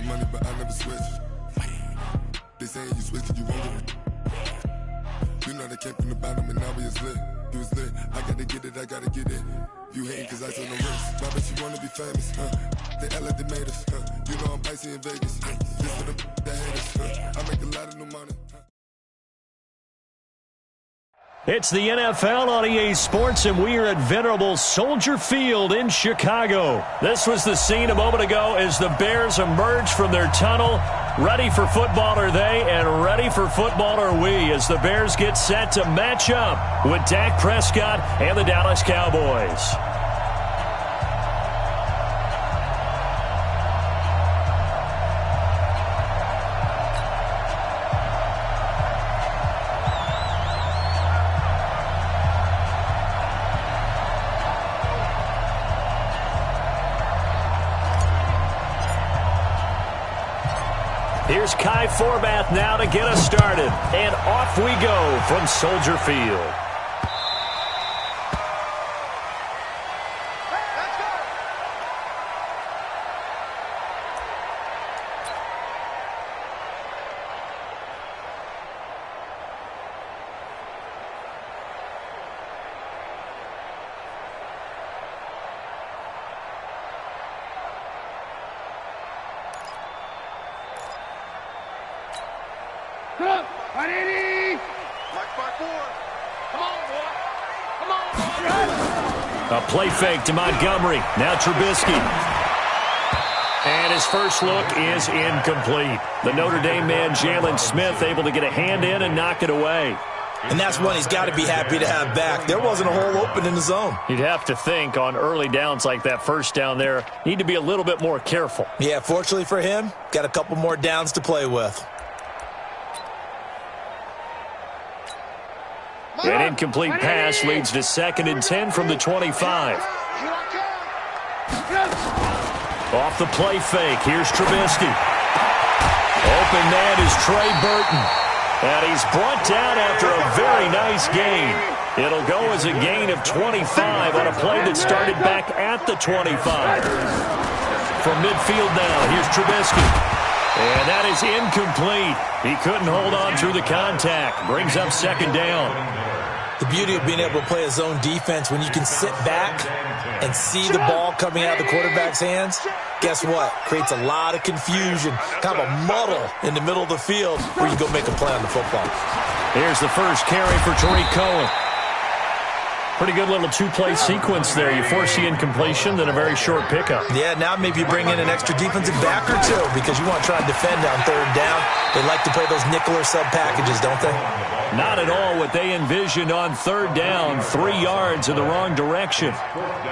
money, but I never switch. They saying you switch 'cause you won't get it. You know they came from the bottom and now we is lit. You was lit, I gotta get it, I gotta get it. You hating 'cause I on the wrist. Why bet you wanna be famous, They Ella they made us, You know I'm icy in Vegas, This for the that hate us, I make a lot of new money, It's the NFL on EA Sports, and we are at venerable Soldier Field in Chicago. This was the scene a moment ago as the Bears emerged from their tunnel. Ready for football are they, and ready for football are we, as the Bears get set to match up with Dak Prescott and the Dallas Cowboys. Here's Kai Forbath now to get us started. And off we go from Soldier Field. A play fake to Montgomery. Now Trubisky. And his first look is incomplete. The Notre Dame man, Jalen Smith, able to get a hand in and knock it away. And that's one he's got to be happy to have back. There wasn't a hole open in the zone. You'd have to think on early downs like that first down there, need to be a little bit more careful. Yeah, fortunately for him, got a couple more downs to play with. An incomplete pass leads to 2nd and 10 from the 25. Off the play fake, here's Trubisky. Open man is Trey Burton. And he's brought down after a very nice gain. It'll go as a gain of 25 on a play that started back at the 25. From midfield now, here's Trubisky. And that is incomplete. He couldn't hold on through the contact. Brings up 2nd down. The beauty of being able to play a zone defense when you can sit back and see the ball coming out of the quarterback's hands, guess what? Creates a lot of confusion, kind of a muddle in the middle of the field where you go make a play on the football. Here's the first carry for Tariq Cohen. Pretty good little two-play sequence there. You force the incompletion, then a very short pickup. Yeah, now maybe you bring in an extra defensive back or two because you want to try and defend on 3rd down. They like to play those nickel or sub packages, don't they? Not at all what they envisioned on 3rd down, 3 yards in the wrong direction.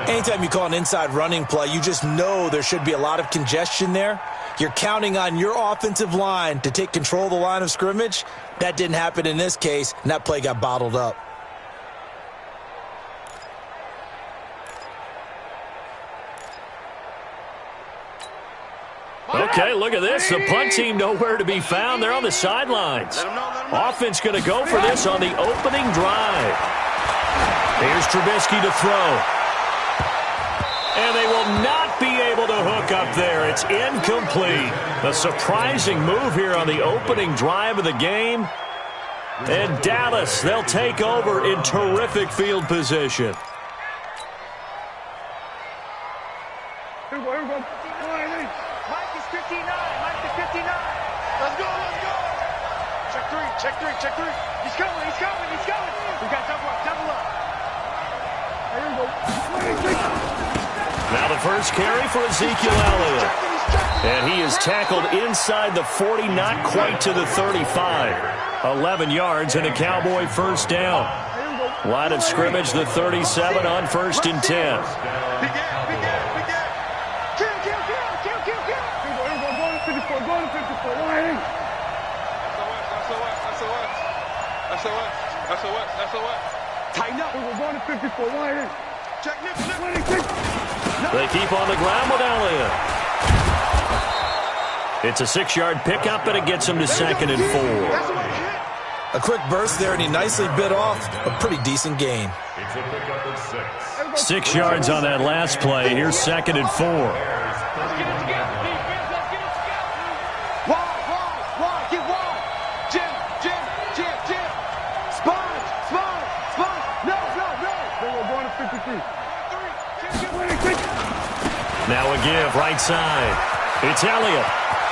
Anytime you call an inside running play, you just know there should be a lot of congestion there. You're counting on your offensive line to take control of the line of scrimmage. That didn't happen in this case, and that play got bottled up. Okay, look at this. The punt team nowhere to be found. They're on the sidelines. Offense going to go for this on the opening drive. Here's Trubisky to throw. And they will not be able to hook up there. It's incomplete. A surprising move here on the opening drive of the game. And Dallas, they'll take over in terrific field position. Check three. He's coming. We got double up. There you go. Now the first carry for Ezekiel Elliott. And he is tackled inside the 40, not quite to the 35. 11 yards and a Cowboy first down. Line of scrimmage, the 37 on 1st and 10. Tighten up. We're going to 54. Check. They keep on the ground with Elliott. It's a 6-yard pickup, and it gets him to 2nd and 4. A quick burst there, and he nicely bit off a pretty decent gain. 6 yards on that last play. Here's 2nd and 4. Now a give, right side. It's Elliott.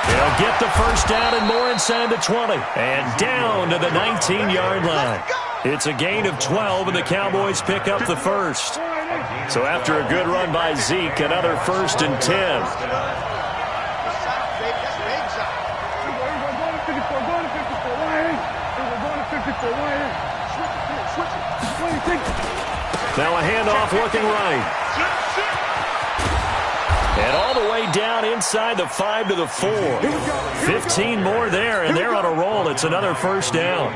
He'll get the first down and more inside the 20. And down to the 19-yard line. It's a gain of 12, and the Cowboys pick up the first. So after a good run by Zeke, another 1st and 10. Now a handoff looking right. And all the way down inside the 5 to the 4. 15 more there, and they're on a roll. It's another first down.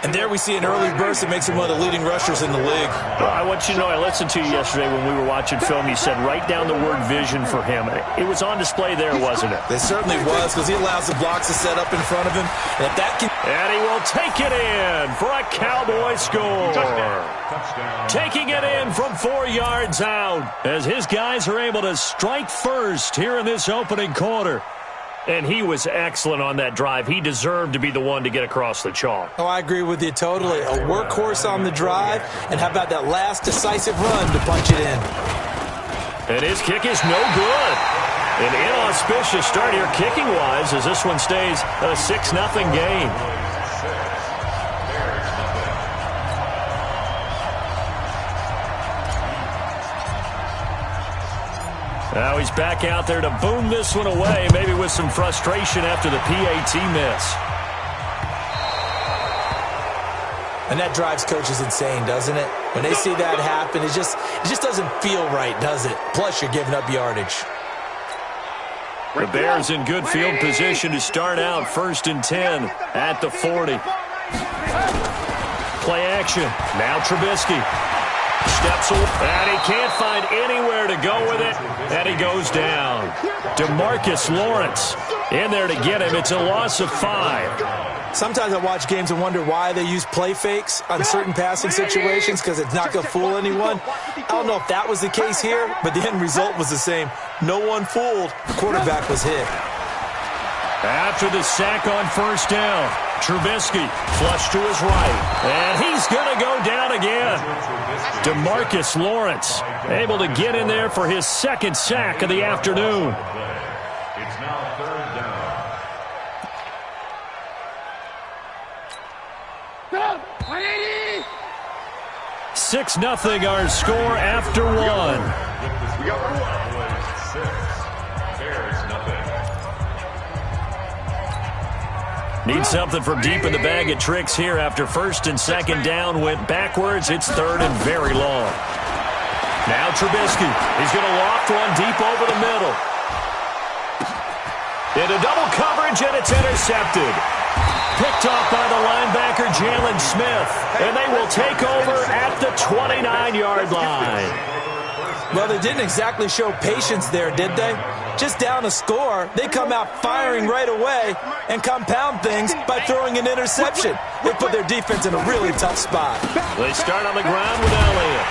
And there we see an early burst that makes him one of the leading rushers in the league. Well, I want you to know, I listened to you yesterday when we were watching film. You said write down the word vision for him. It was on display there, wasn't it? It certainly was, because he allows the blocks to set up in front of him. And if that can... And he will take it in for a Cowboy score. Taking it in from 4 yards out as his guys are able to strike first here in this opening quarter. And he was excellent on that drive. He deserved to be the one to get across the chalk. Oh, I agree with you totally. A workhorse on the drive, and how about that last decisive run to punch it in? And his kick is no good. An inauspicious start here kicking-wise as this one stays a 6-0 game. Now he's back out there to boom this one away, maybe with some frustration after the PAT miss. And that drives coaches insane, doesn't it? When they see that happen, it just doesn't feel right, does it? Plus, you're giving up yardage. The Bears in good field position to start out 1st and 10 at the 40. Play action. Now Trubisky. Steps away, and he can't find anywhere to go with it, and he goes down. DeMarcus Lawrence in there to get him. It's a loss of 5. Sometimes I watch games and wonder why they use play fakes on certain passing situations, because it's not going to fool anyone. I don't know if that was the case here, but the end result was the same. No one fooled. The quarterback was hit. After the sack on 1st down, Trubisky flush to his right, and he's going to go down again. DeMarcus Lawrence able to get in there for his 2nd sack of the afternoon. It's now 3rd down. 6-0 our score after 1. Need something from deep in the bag of tricks here after 1st and 2nd down went backwards. It's 3rd and very long. Now Trubisky. He's going to loft one deep over the middle. Into double coverage, and it's intercepted. Picked off by the linebacker, Jalen Smith. And they will take over at the 29-yard line. Well, they didn't exactly show patience there, did they? Just down a score, they come out firing right away and compound things by throwing an interception. They put their defense in a really tough spot. They start on the ground with Elliott.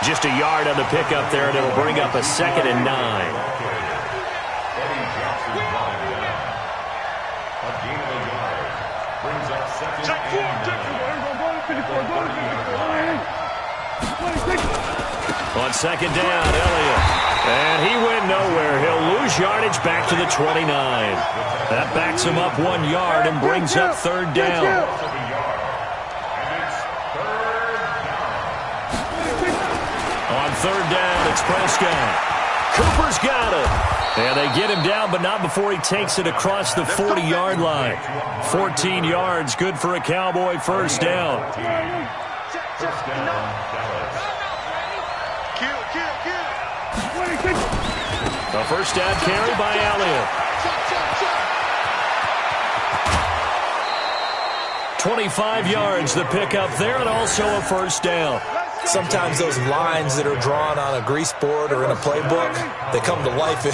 Just a yard on the pickup there, and it'll bring up a 2nd and 9. On 2nd down, Elliott. And he went nowhere. He'll lose yardage back to the 29. That backs him up 1 yard and brings up 3rd down. On 3rd down, it's Prescott. Cooper's got it. And they get him down, but not before he takes it across the 40-yard line. 14 yards, good for a Cowboy 1st down. A 1st down carry by Elliott. 25 yards the pickup there, and also a 1st down. Sometimes those lines that are drawn on a grease board or in a playbook, they come to life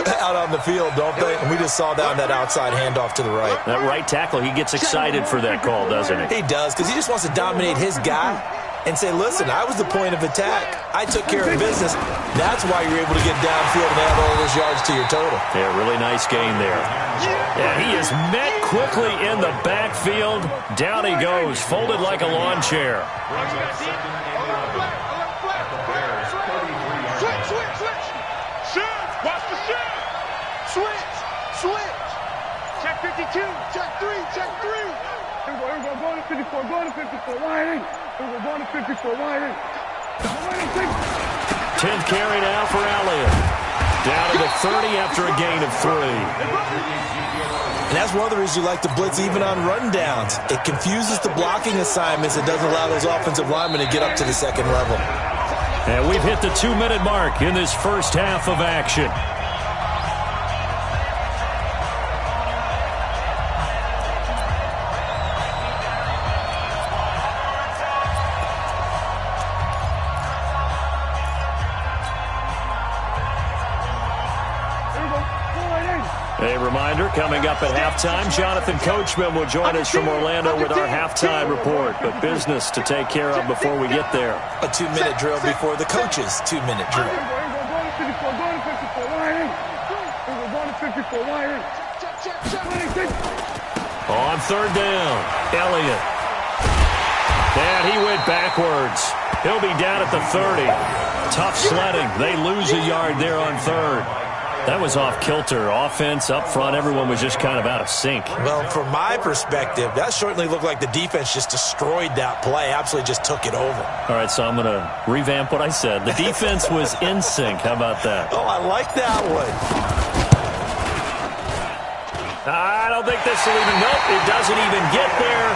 out on the field, don't they? And we just saw that on that outside handoff to the right. That right tackle, he gets excited for that call, doesn't he? He does, because he just wants to dominate his guy and say, listen, I was the point of attack. I took care of business. That's why you're able to get downfield and add all those yards to your total. Yeah, really nice gain there. Yeah, he is met quickly in the backfield. Down he goes, folded like a lawn chair. 52. Check 3. Check 3. Here we go. Going to 54. Going to 54. Wide in. Here we go. Going to 54. Wide in. 10th carry now for Elliott. Down to the 30 after a gain of 3. And that's one of the reasons you like to blitz even on rundowns. It confuses the blocking assignments. It doesn't allow those offensive linemen to get up to the second level. And we've hit the 2-minute mark in this first half of action. A reminder, coming up at halftime, Jonathan Coachman will join us from Orlando with our halftime report. But business to take care of before we get there. A 2-minute drill before the coach's 2-minute drill. On third down, Elliott. And he went backwards. He'll be down at the 30. Tough sledding. They lose a yard there on third. That was off kilter. Offense up front, everyone was just kind of out of sync. Well, from my perspective, that certainly looked like the defense just destroyed that play, absolutely just took it over. All right, so I'm going to revamp what I said. The defense was in sync. How about that? Oh, I like that one. I don't think this will even, nope, it doesn't even get there.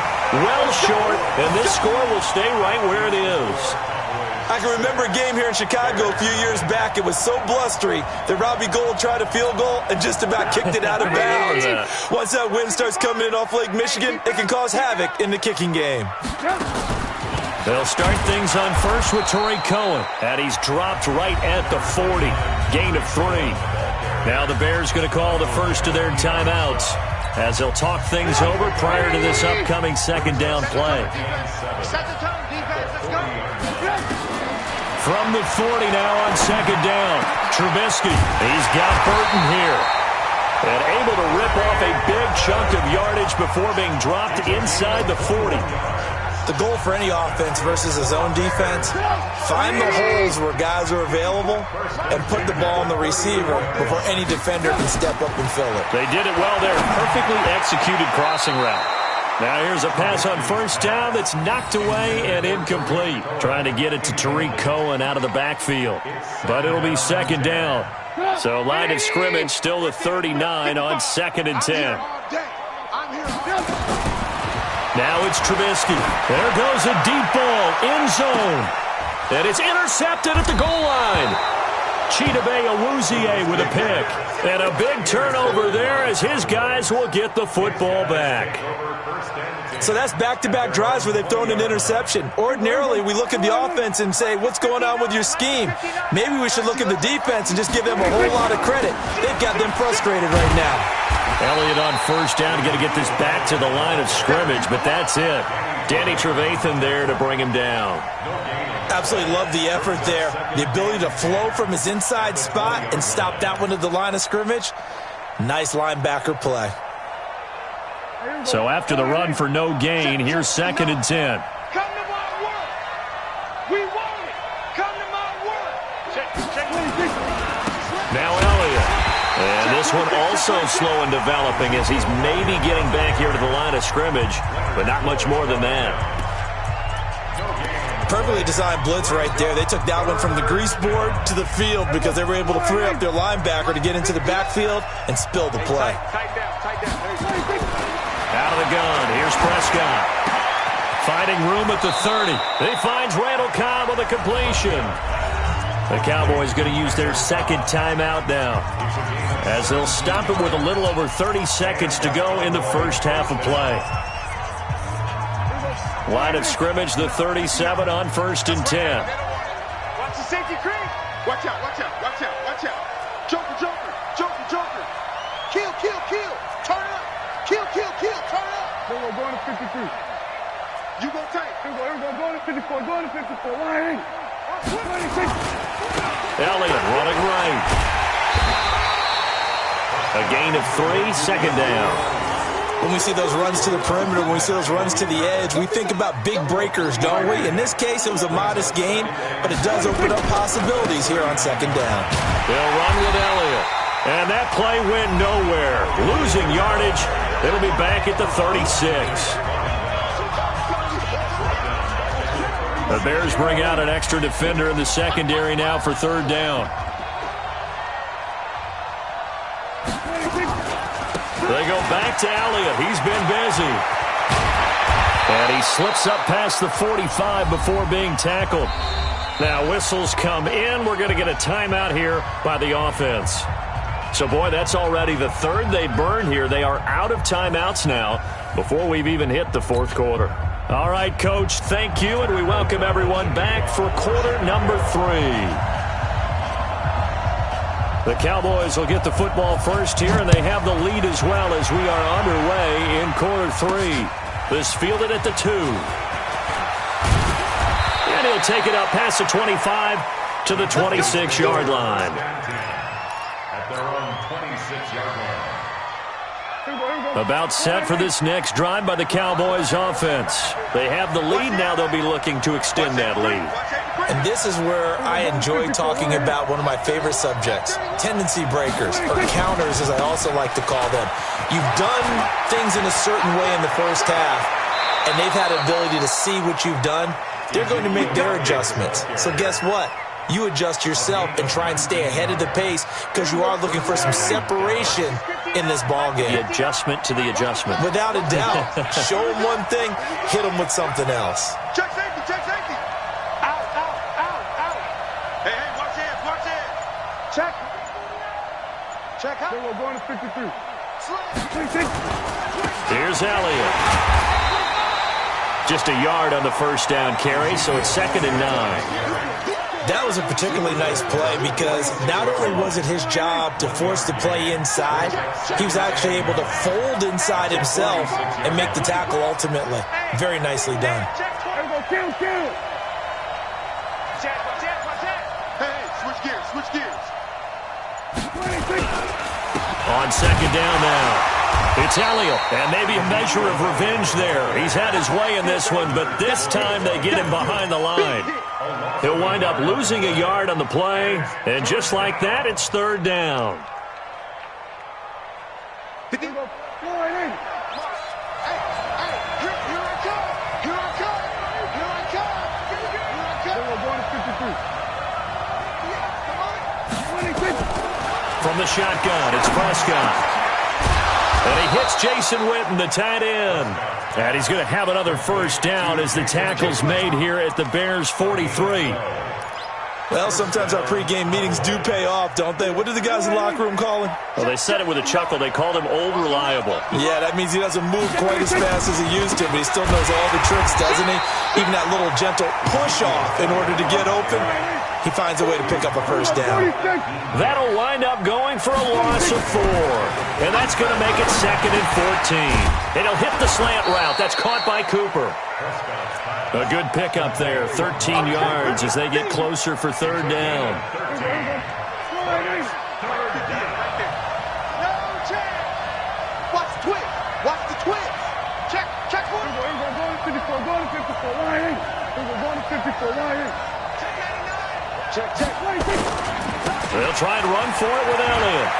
Well short, and this score will stay right where it is. I can remember a game here in Chicago a few years back. It was so blustery that Robbie Gould tried a field goal and just about kicked it out of bounds. Once that wind starts coming in off Lake Michigan, it can cause havoc in the kicking game. They'll start things on first with Torrey Cohen, and he's dropped right at the 40. Gain of 3. Now the Bears going to call the first of their timeouts as they'll talk things over prior to this upcoming second down play. Set the tone, defense. Let's go. From the 40 now on second down, Trubisky. He's got Burton here. And able to rip off a big chunk of yardage before being dropped inside the 40. The goal for any offense versus a zone defense, find the holes where guys are available and put the ball on the receiver before any defender can step up and fill it. They did it well there. Perfectly executed crossing route. Now here's a pass on first down that's knocked away and incomplete. Trying to get it to Tariq Cohen out of the backfield. But it'll be second down. So line of scrimmage still the 39 on 2nd and 10. Now it's Trubisky. There goes a deep ball, end zone. And it's intercepted at the goal line. Chidobe Awuzie with a pick. And a big turnover there as his guys will get the football back. So that's back-to-back drives where they've thrown an interception. Ordinarily, we look at the offense and say, what's going on with your scheme? Maybe we should look at the defense and just give them a whole lot of credit. They've got them frustrated right now. Elliott on first down, going to get this back to the line of scrimmage, but that's it. Danny Trevathan there to bring him down. Absolutely love the effort there. The ability to flow from his inside spot and stop that one at the line of scrimmage. Nice linebacker play. So after the run for no gain, here's 2nd and 10. Come to my work. We want it. Come to my work. Check. Now Elliott. And this one also slow in developing as he's maybe getting back here to the line of scrimmage, but not much more than that. Perfectly designed blitz right there. They took that one from the grease board to the field because they were able to free up their linebacker to get into the backfield and spill the play. Tight down. Out of the gun, here's Prescott. Finding room at the 30. He finds Randall Cobb with a completion. The Cowboys going to use their second timeout now, as they'll stop it with a little over 30 seconds to go in the first half of play. Line of scrimmage, the 37 on 1st and 10. Watch the safety creep. Watch out. Joker. Kill. Turn up. Kill. Turn up. We're going to 53. You go tight. Here we go. Going to 54. Line. 26. Elliott running right. A gain of 3, second down. When we see those runs to the perimeter, when we see those runs to the edge, we think about big breakers, don't we? In this case, it was a modest gain, but it does open up possibilities here on second down. They'll run with Elliott. And that play went nowhere. Losing yardage, It'll be back at the 36. The Bears bring out an extra defender in the secondary now for third down. They go back to Elliott. He's been busy. And he slips up past the 45 before being tackled. Now whistles come in. We're going to get a timeout here by the offense. So, boy, that's already the third they burn here. They are out of timeouts now before we've even hit the fourth quarter. All right, Coach, thank you, and we welcome everyone back for quarter number 3. The Cowboys will get the football first here, and they have the lead as well as we are underway in quarter 3. This fielded at the 2. And he'll take it up past the 25 to the 26-yard line. At their own 26-yard line. About set for this next drive by the Cowboys offense. They have the lead. Now they'll be looking to extend that lead. And this is where I enjoy talking about one of my favorite subjects, tendency breakers, or counters as I also like to call them. You've done things in a certain way in the first half, and they've had an ability to see what you've done. They're going to make their adjustments. So guess what? You adjust yourself and try and stay ahead of the pace because you are looking for some separation in this ball game. The adjustment to the adjustment. Without a doubt. Show them one thing, hit them with something else. Check safety, check safety. Out, out, out, out. Hey, watch hands, watch hands. Check. Check out. We're going to 53. Here's Elliott. Just a yard on the first down carry, so it's 2nd and 9. That was a particularly nice play because not only was it his job to force the play inside, he was actually able to fold inside himself and make the tackle ultimately. Very nicely done. Hey, switch gears, switch gears. On 2nd down now. It's Elliott, and maybe a measure of revenge there. He's had his way in this one, but this time they get him behind the line. He'll wind up losing a yard on the play, and just like that, it's 3rd down. From the shotgun, it's Prescott. And he hits Jason Witten, the tight end. And he's going to have another first down as the tackle's made here at the Bears' 43. Well, sometimes our pregame meetings do pay off, don't they? What did the guys in the locker room call him? Well, they said it with a chuckle. They called him Old Reliable. Yeah, that means he doesn't move quite as fast as he used to, but he still knows all the tricks, doesn't he? Even that little gentle push-off in order to get open. He finds a way to pick up a first down. That'll wind up going for a loss of 4. And that's going to make it 2nd and 14. And he'll hit the slant route. That's caught by Cooper. A good pickup there. 13 yards as they get closer for 3rd down. Watch the twist. Watch the twist. Check, check one. Go to 54. Go to 54. Line 8. Go to 54. Line 8. Check, check. They'll try and run for it with Elliott.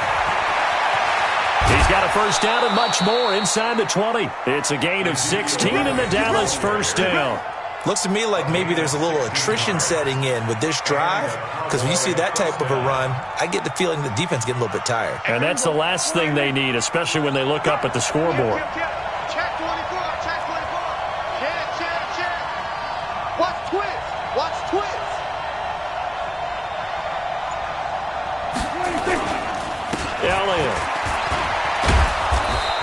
He's got a first down and much more inside the 20. It's a gain of 16 and the Dallas first down. Looks to me like maybe there's a little attrition setting in with this drive because when you see that type of a run, I get the feeling the defense getting a little bit tired. And that's the last thing they need, especially when they look up at the scoreboard. Check 24. Check 24. Check, check, check. Watch twist. Watch twist. Elliott.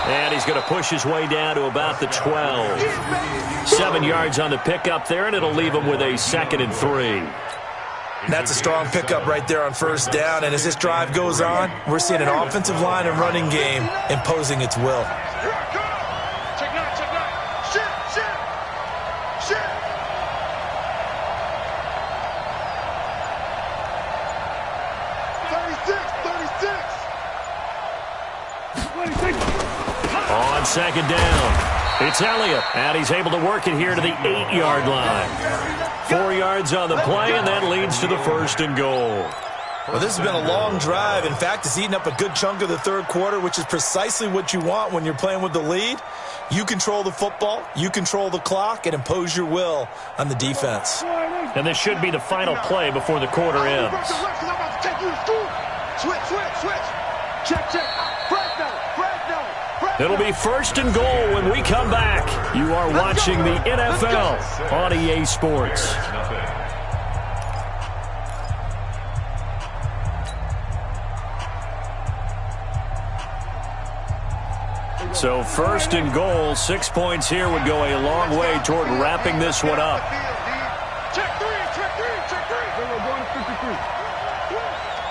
And he's going to push his way down to about the 12. 7 yards on the pickup there, and it'll leave him with a 2nd and 3. That's a strong pickup right there on first down, and as this drive goes on, we're seeing an offensive line and running game imposing its will. Check 9, check 9. Shift, shift. Shift. On 2nd down, it's Elliott, and he's able to work it here to the 8-yard line. 4 yards on the play, and that leads to the 1st and goal. Well, this has been a long drive. In fact, it's eaten up a good chunk of the third quarter, which is precisely what you want when you're playing with the lead. You control the football, you control the clock, and impose your will on the defense. And this should be the final play before the quarter ends. It'll be 1st and goal when we come back. You are watching the NFL on EA Sports. So 1st and goal, 6 points here would go a long way toward wrapping this one up. Check three. We're going to 53.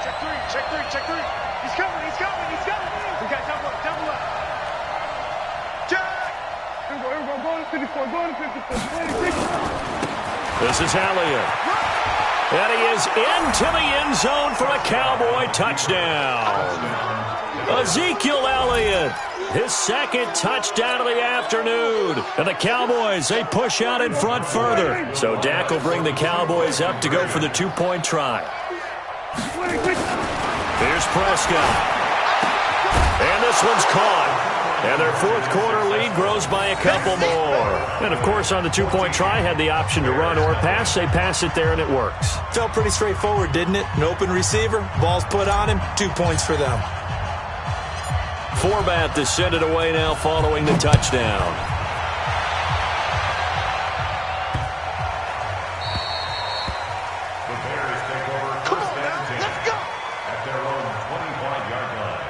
Check three. He's coming. We got double up. Check. Here we go. Going to 54. This is Elliott. And he is into the end zone for a Cowboy touchdown. Ezekiel Elliott. His 2nd touchdown of the afternoon. And the Cowboys, they push out in front further. So Dak will bring the Cowboys up to go for the 2-point try. Here's Prescott. And this one's caught. And their 4th quarter lead grows by a couple more. And, of course, on the 2-point try, had the option to run or pass. They pass it there, and it works. Felt pretty straightforward, didn't it? An open receiver, ball's put on him, 2 points for them. Forbat to send it away now following the touchdown. The Bears take over 1st and 10 at their own 25-yard line.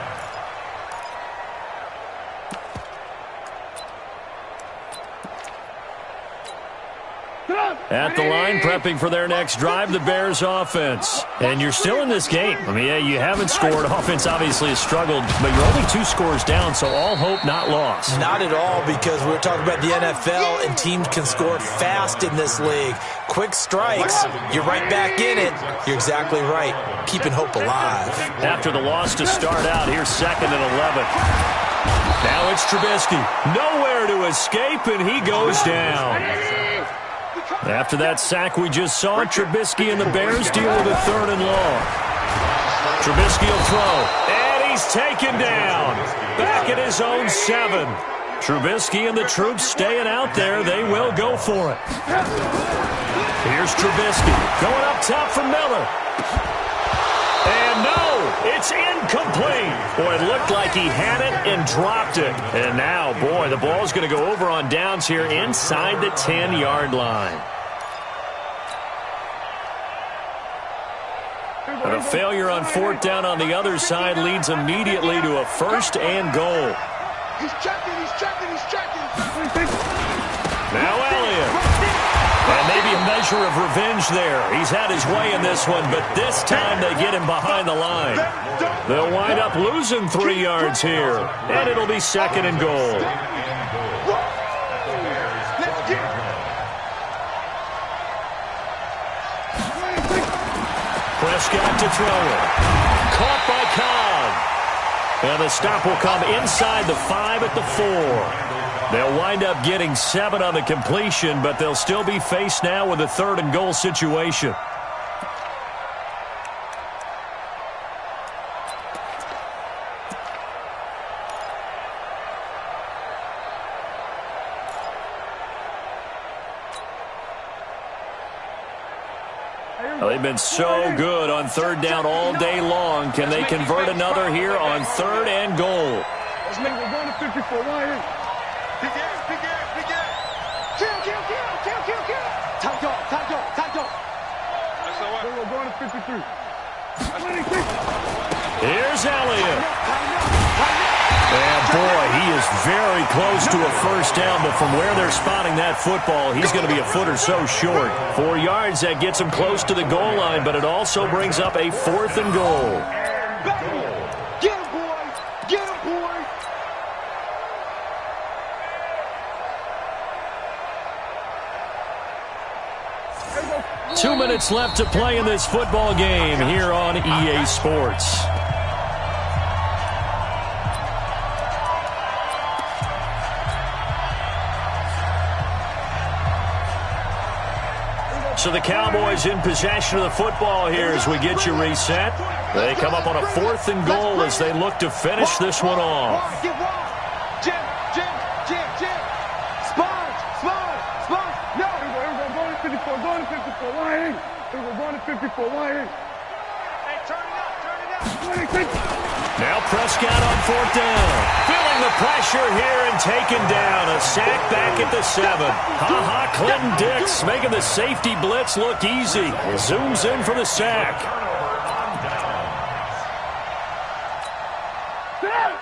At the line, prepping for their next drive, the Bears offense. And you're still in this game. I mean, yeah, you haven't scored. Offense obviously has struggled, but you're only 2 scores down, so all hope not lost. Not at all, because we're talking about the NFL, and teams can score fast in this league. Quick strikes, you're right back in it. You're exactly right. Keeping hope alive. After the loss to start out, here's 2nd and 11. Now it's Trubisky. Nowhere to escape, and he goes down. After that sack we just saw, Trubisky and the Bears deal with a 3rd and long. Trubisky will throw, and he's taken down. Back at his own 7. Trubisky and the troops staying out there. They will go for it. Here's Trubisky going up top for Miller. And no, it's incomplete. Boy, it looked like he had it and dropped it. And now, boy, the ball's going to go over on downs here inside the 10-yard line. And a failure on 4th down on the other side leads immediately to a 1st and goal. He's checking. Now Elliott. And maybe a measure of revenge there. He's had his way in this one, but this time they get him behind the line. They'll wind up losing 3 yards here, and it'll be 2nd and goal. Prescott to throw it. Caught by Cobb. And the stop will come inside the 5 at the 4. They'll wind up getting 7 on the completion, but they'll still be faced now with a 3rd and goal situation. Well, they've been so good on 3rd down all day long. Can they convert another here on 3rd and goal? Let's make it. We're going to 54. Why is it? Big air. Kill. Tight dog. That's the way. We're going to 53. Here's Elliott. And boy, he is very close to a 1st down, but from where they're spotting that football, he's going to be a foot or so short. 4 yards, that gets him close to the goal line, but it also brings up a 4th and goal. Get him, boy. 2 minutes left to play in this football game here on EA Sports. So the Cowboys in possession of the football here as we get you reset. They come up on a 4th and goal as they look to finish this one off. Get wide. Jim. Sponge. No. Go to 54. Go to 54. Why ain't? Go to 54. Why ain't? Hey, turn it up. Now Prescott on 4th down. Feeling the pressure here and taken down. A sack back at the 7. Clinton Dix making the safety blitz look easy. Zooms in for the sack.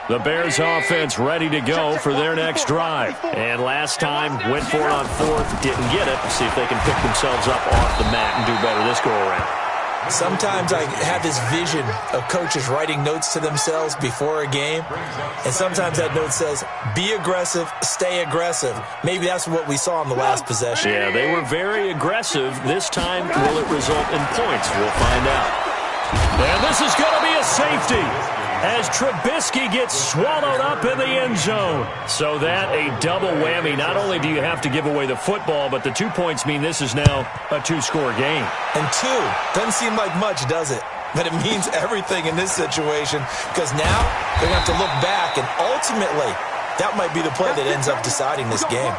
The Bears offense ready to go for their next drive. And last time, went for it on 4th, didn't get it. See if they can pick themselves up off the mat and do better this go-around. Sometimes I have this vision of coaches writing notes to themselves before a game, and sometimes that note says, be aggressive, stay aggressive. Maybe that's what we saw in the last possession. Yeah, they were very aggressive. This time, will it result in points? We'll find out. And this is going to be a safety as Trubisky gets swallowed up in the end zone. So that a double whammy. Not only do you have to give away the football, but the 2 points mean this is now a 2-score game. And 2 doesn't seem like much, does it? But it means everything in this situation because now they're going to have to look back, and ultimately that might be the play that ends up deciding this game.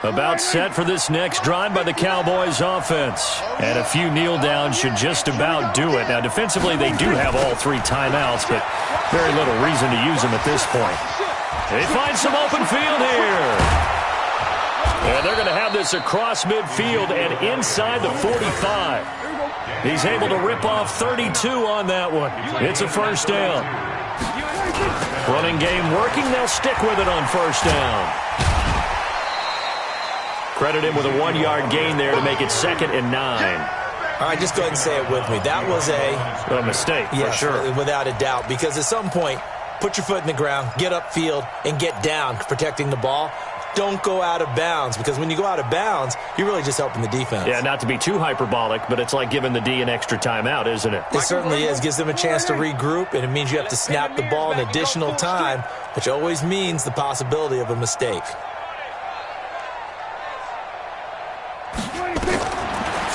About set for this next drive by the Cowboys offense. And a few kneel downs should just about do it. Now, defensively, they do have all 3 timeouts, but very little reason to use them at this point. They find some open field here. And they're going to have this across midfield and inside the 45. He's able to rip off 32 on that one. It's a 1st down. Running game working. They'll stick with it on 1st down. Credit him with a 1-yard gain there to make it 2nd and 9. All right, just go ahead and say it with me. That was a mistake, yes, for sure. Without a doubt, because at some point, put your foot in the ground, get upfield, and get down, protecting the ball. Don't go out of bounds, because when you go out of bounds, you're really just helping the defense. Yeah, not to be too hyperbolic, but it's like giving the D an extra timeout, isn't it? It certainly is. Gives them a chance to regroup, and it means you have to snap the ball in additional time, which always means the possibility of a mistake.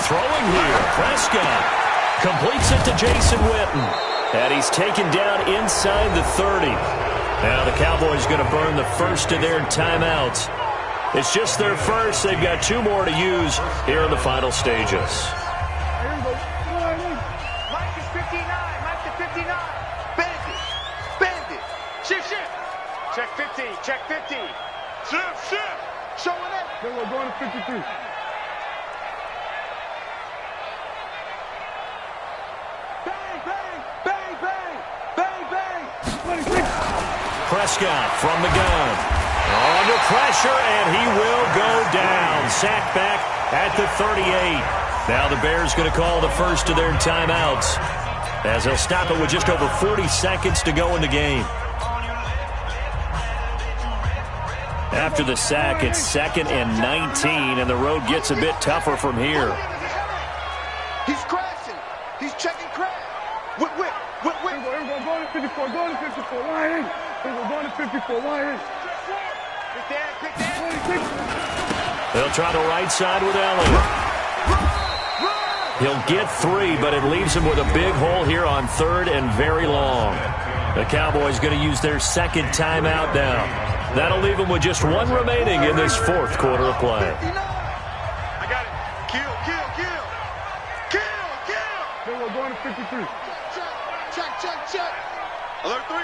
Throwing here, Prescott completes it to Jason Witten. And he's taken down inside the 30. Now the Cowboys going to burn the first of their timeouts. It's just their first. They've got 2 more to use here in the final stages. Mike is 59. Mike is 59. Bandit. Shift. Check 15. Shift. Showing it. Then we're going to 53. Prescott from the gun. Under pressure, and he will go down. Sacked back at the 38. Now the Bears going to call the first of their timeouts as they'll stop it with just over 40 seconds to go in the game. After the sack, it's 2nd and 19, and the road gets a bit tougher from here. He's crashing. He's checking crash. Whip. Go to 54. Why ain't? Go to 54. Why ain't? Pick that. They'll try the right side with Elliott. He'll get 3, but it leaves him with a big hole here on 3rd and very long. The Cowboys going to use their 2nd timeout now. That'll leave them with just 1 remaining in this 4th quarter of play. I got it. Kill. Then we're going to 53. Check. Alert 3.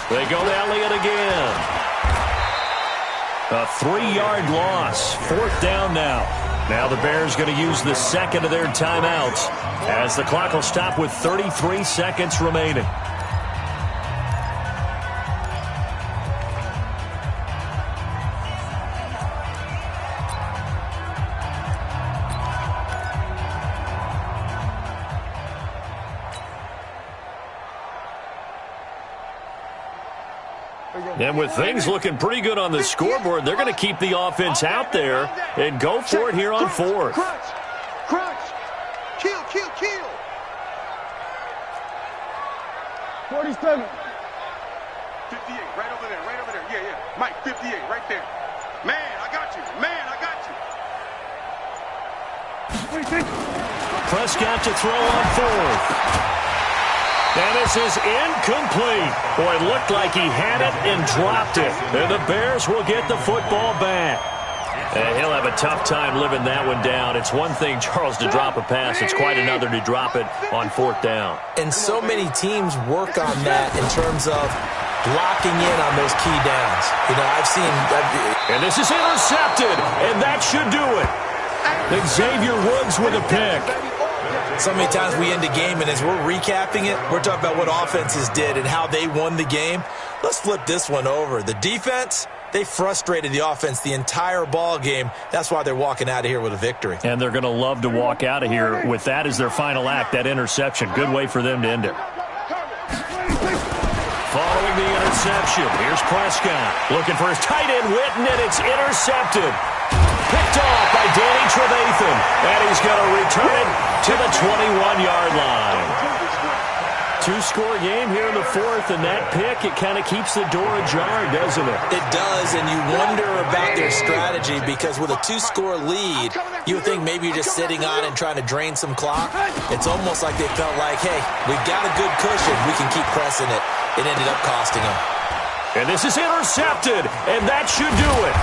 They go to Elliott again. A 3-yard loss. 4th down now. Now the Bears going to use the 2nd of their timeouts as the clock will stop with 33 seconds remaining. And with things looking pretty good on the scoreboard, they're going to keep the offense out there and go for it here on 4th. Crunch. Kill. 47. 58, right over there, right over there. Yeah, yeah. Mike, 58, right there. Man, I got you. Man, I got you. Prescott to throw on fourth. And this is incomplete. Boy, it looked like he had it and dropped it. And the Bears will get the football back. And he'll have a tough time living that one down. It's one thing, Charles, to drop a pass. It's quite another to drop it on fourth down. And so many teams work on that in terms of locking in on those key downs. You know, I've seen... And this is intercepted, and that should do it. Xavier Woods with a pick. So many times we end a game, and as we're recapping it, we're talking about what offenses did and how they won the game. Let's flip this one over. The defense, they frustrated the offense the entire ball game. That's why they're walking out of here with a victory. And they're going to love to walk out of here with that as their final act, that interception. Good way for them to end it. Following the interception, here's Prescott. Looking for his tight end, Witten, and it's intercepted. Picked off by Danny Trevathan. And he's going to return it to the 21-yard line. Two-score game here in the fourth, and that pick, it kind of keeps the door ajar, doesn't it? It does, and you wonder about their strategy because with a two-score lead, you would think maybe you're just sitting on and trying to drain some clock. It's almost like they felt like, hey, we've got a good cushion. We can keep pressing it. It ended up costing them. And this is intercepted, and that should do it.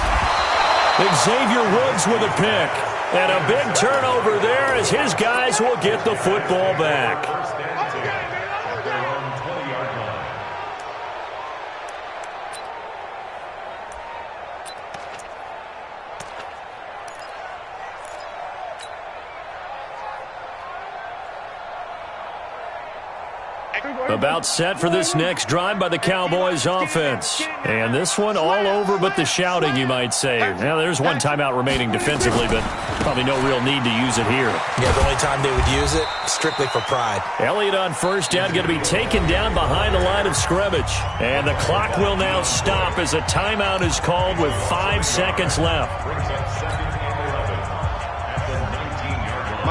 Xavier Woods with a pick. And a big turnover there as his guys will get the football back. About set for this next drive by the Cowboys offense. And this one all over but the shouting, you might say. Now, there's one timeout remaining defensively, but probably no real need to use it here. Yeah, the only time they would use it, strictly for pride. Elliott on first down, going to be taken down behind the line of scrimmage. And the clock will now stop as a timeout is called with 5 seconds left.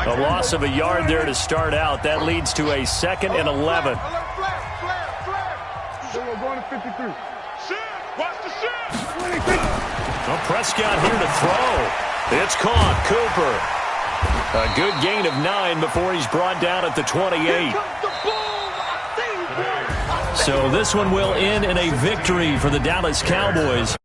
A loss of a yard there to start out. That leads to a 2nd and 11. We're going to 53. Watch the shit. Well, Prescott here to throw. It's caught. Cooper. A good gain of 9 before he's brought down at the 28. So this one will end in a victory for the Dallas Cowboys.